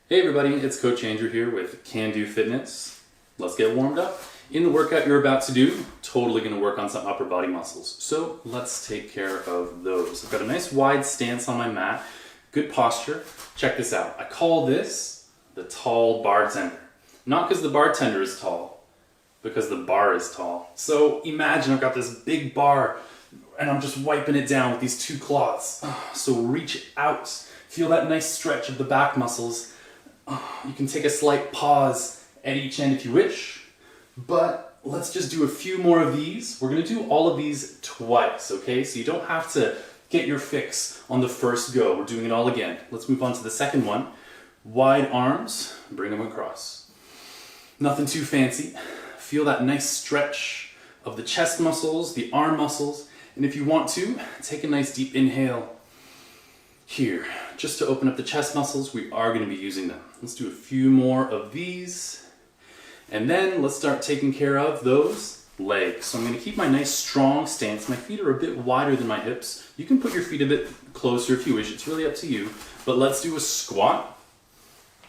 Hey everybody, it's Coach Andrew here with Can Do Fitness. Let's get warmed up. In the workout you're about to do, totally going to work on some upper body muscles. So let's take care of those. I've got a nice wide stance on my mat, good posture. Check this out. I call this the tall bartender. Not because the bartender is tall, because the bar is tall. So imagine I've got this big bar and I'm just wiping it down with these two claws. So reach out. Feel that nice stretch of the back muscles. You can take a slight pause at each end if you wish, but let's just do a few more of these. We're going to do all of these twice, okay? So you don't have to get your fix on the first go. We're doing it all again. Let's move on to the second one. Wide arms, bring them across. Nothing too fancy. Feel that nice stretch of the chest muscles, the arm muscles, and if you want to, take a nice deep inhale here, just to open up the chest muscles. We are going to be using them. Let's do a few more of these. And then let's start taking care of those legs. So I'm going to keep my nice strong stance. My feet are a bit wider than my hips. You can put your feet a bit closer if you wish. It's really up to you. But let's do a squat.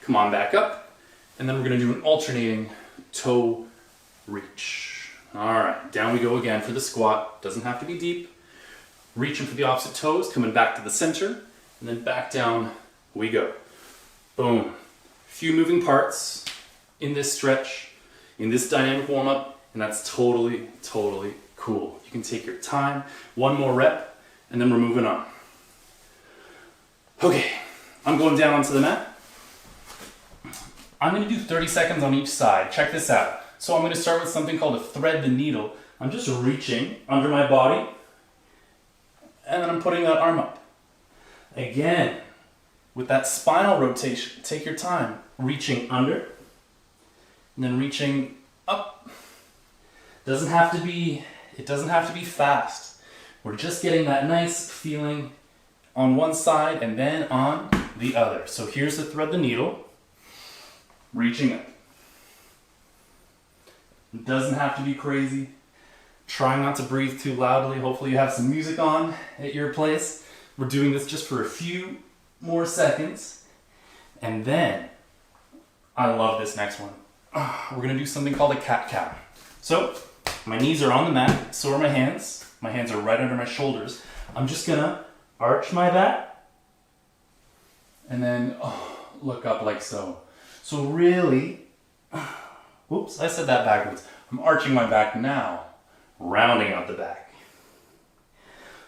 Come on back up. And then we're going to do an alternating toe reach. All right, down we go again for the squat. Doesn't have to be deep. Reaching for the opposite toes, coming back to the center. And then back down we go. Boom. Few moving parts in this stretch, in this dynamic warm-up, and that's totally, totally cool. You can take your time. One more rep, and then we're moving on. Okay, I'm going down onto the mat. I'm going to do 30 seconds on each side. Check this out. So I'm going to start with something called a thread the needle. I'm just reaching under my body, and then I'm putting that arm up. Again, with that spinal rotation, take your time. Reaching under, and then reaching up. It doesn't have to be fast. We're just getting that nice feeling on one side and then on the other. So here's the thread the needle, reaching up. It doesn't have to be crazy. Try not to breathe too loudly. Hopefully you have some music on at your place. We're doing this just for a few more seconds. And then, I love this next one. We're going to do something called a cat-cow. So, my knees are on the mat, so are my hands. My hands are right under my shoulders. I'm just going to arch my back. And then, look up like so. So really, whoops, I said that backwards. I'm arching my back now, rounding out the back.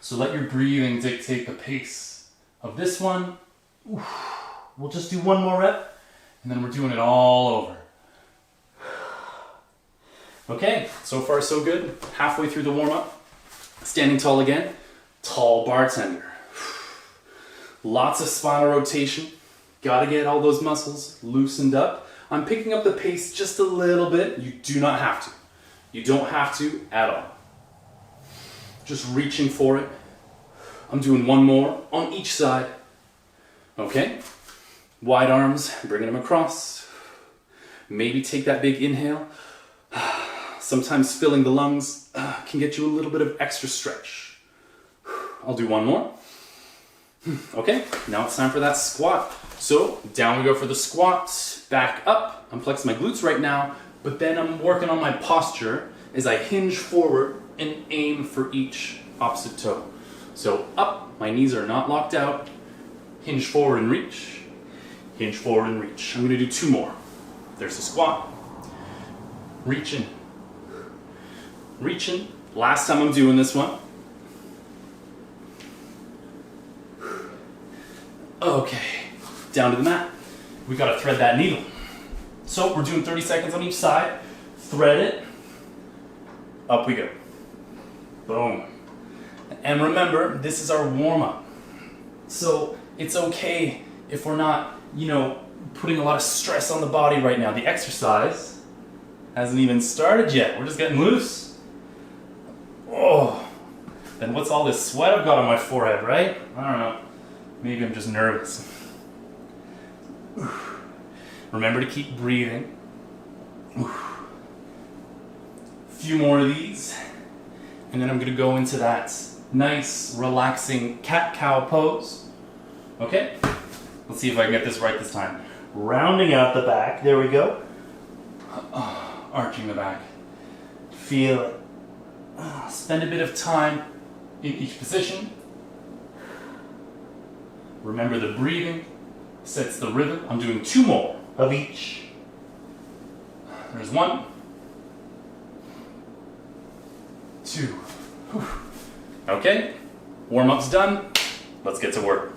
So let your breathing dictate the pace of this one. We'll just do one more rep, and then we're doing it all over. Okay, so far so good. Halfway through the warm-up. Standing tall again. Tall bartender. Lots of spinal rotation. Gotta get all those muscles loosened up. I'm picking up the pace just a little bit. You do not have to. You don't have to at all. Just reaching for it. I'm doing one more on each side. Okay? Wide arms, bringing them across. Maybe take that big inhale. Sometimes filling the lungs can get you a little bit of extra stretch. I'll do one more. Okay, now it's time for that squat. So down we go for the squat, back up. I'm flexing my glutes right now, but then I'm working on my posture as I hinge forward and aim for each opposite toe. So up, my knees are not locked out. Hinge forward and reach. Hinge forward and reach. I'm going to do two more. There's the squat. Reaching. Reaching. Last time I'm doing this one. Okay, down to the mat. We got to thread that needle. So we're doing 30 seconds on each side. Thread it. Up we go. Boom. And remember, this is our warm-up. So it's okay if we're not, putting a lot of stress on the body right now. The exercise hasn't even started yet. We're just getting loose. Oh, then what's all this sweat I've got on my forehead, right? I don't know. Maybe I'm just nervous. Remember to keep breathing. A few more of these. And then I'm going to go into that nice, relaxing cat-cow pose. Okay? Let's see if I can get this right this time. Rounding out the back. There we go. Arching the back. Feel it. Spend a bit of time in each position. Remember the breathing sets the rhythm. I'm doing 2 more Of each. There's 1, 2. Whew. Okay, warm-up's done. Let's get to work.